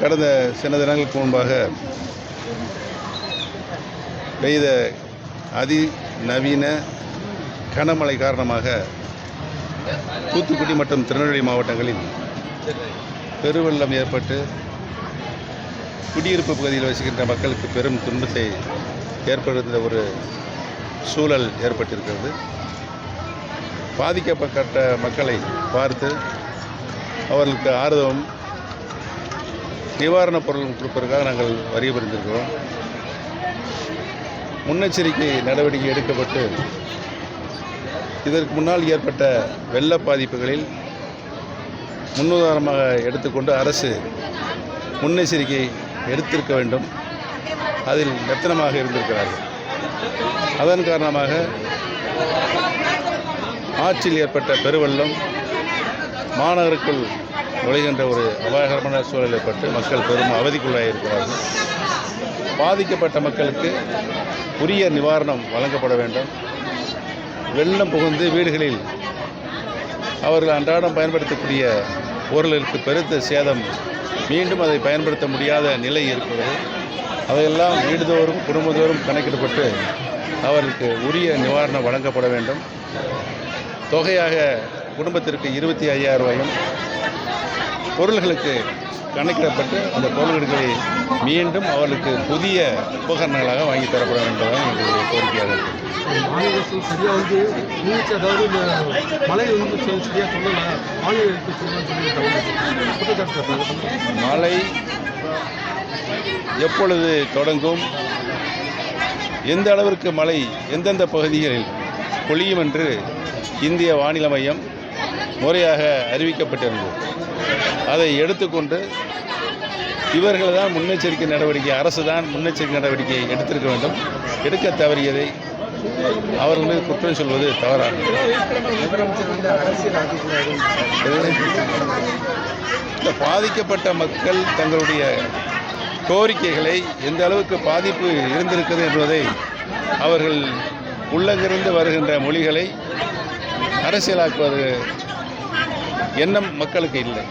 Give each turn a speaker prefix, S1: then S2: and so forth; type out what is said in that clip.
S1: கடந்த சில தினங்களுக்கு முன்பாக பெய்த அதிநவீன கனமழை காரணமாக தூத்துக்குடி மற்றும் திருநெல்வேலி மாவட்டங்களில் பெருவெள்ளம் ஏற்பட்டு குடியிருப்பு பகுதியில் வசிக்கின்ற மக்களுக்கு பெரும் துன்பத்தை ஏற்படுத்த ஒரு சூழல் ஏற்பட்டிருக்கிறது. பாதிக்கப்பட்ட மக்களை பார்த்து அவர்களுக்கு ஆறுதலும் நிவாரணப் பொருள் கொடுப்பதற்காக நாங்கள் வரி புரிந்திருக்கிறோம். முன்னெச்சரிக்கை நடவடிக்கை எடுக்கப்பட்டு இதற்கு முன்னால் ஏற்பட்ட வெள்ள பாதிப்புகளில் முன்னுதாரணமாக எடுத்துக்கொண்டு அரசு முன்னெச்சரிக்கை எடுத்திருக்க வேண்டும். அதில் மெத்தனமாக இருந்திருக்கிறார்கள். அதன் காரணமாக ஆற்றில் ஏற்பட்ட பெருவெள்ளம் மாநகருக்குள் நுழைகின்ற ஒரு அபாயகரமான சூழல் ஏற்பட்டு மக்கள் பெரும் அவதிக்குள்ளாயிருக்கிறார்கள். பாதிக்கப்பட்ட மக்களுக்கு உரிய நிவாரணம் வழங்கப்பட வேண்டும். வெள்ளம் புகுந்து வீடுகளில் அவர்கள் அன்றாடம் பயன்படுத்தக்கூடிய பொருளுக்கு பெருத்த சேதம், மீண்டும் அதை பயன்படுத்த முடியாத நிலை இருக்கிறது. அதையெல்லாம் வீடுதோறும் குடும்பத்தோறும் கணக்கிடப்பட்டு அவர்களுக்கு உரிய நிவாரணம் வழங்கப்பட வேண்டும். தொகையாக குடும்பத்திற்கு 25,000 ரூபாயும் பொருள்களுக்கு கணக்கிடப்பட்டு அந்த பொருள்களை மீண்டும் அவர்களுக்கு புதிய உபகரணங்களாக வாங்கி தரப்பட வேண்டும் எங்களுடைய கோரிக்கையாக இருக்குது. மழை எப்பொழுது தொடங்கும், எந்த அளவிற்கு மழை எந்தெந்த பகுதிகளில் பொழியும் என்று இந்திய வானிலை மையம் முறையாக அறிவிக்கப்பட்டிருந்தது. அதை எடுத்துக்கொண்டு இவர்கள் தான் முன்னெச்சரிக்கை நடவடிக்கை, அரசு தான் முன்னெச்சரிக்கை நடவடிக்கை எடுத்திருக்க வேண்டும். எடுக்க தவறியதை அவர்கள் மீது குற்றம் சொல்வது தவறாகும். இந்த பாதிக்கப்பட்ட மக்கள் தங்களுடைய கோரிக்கைகளை எந்த அளவுக்கு பாதிப்பு இருந்திருக்கிறது என்பதை அவர்கள் உள்ளங்கிருந்து வருகின்ற மொழிகளை அரசியலாக்குவது எண்ணம் மக்களுக்கு இல்லை.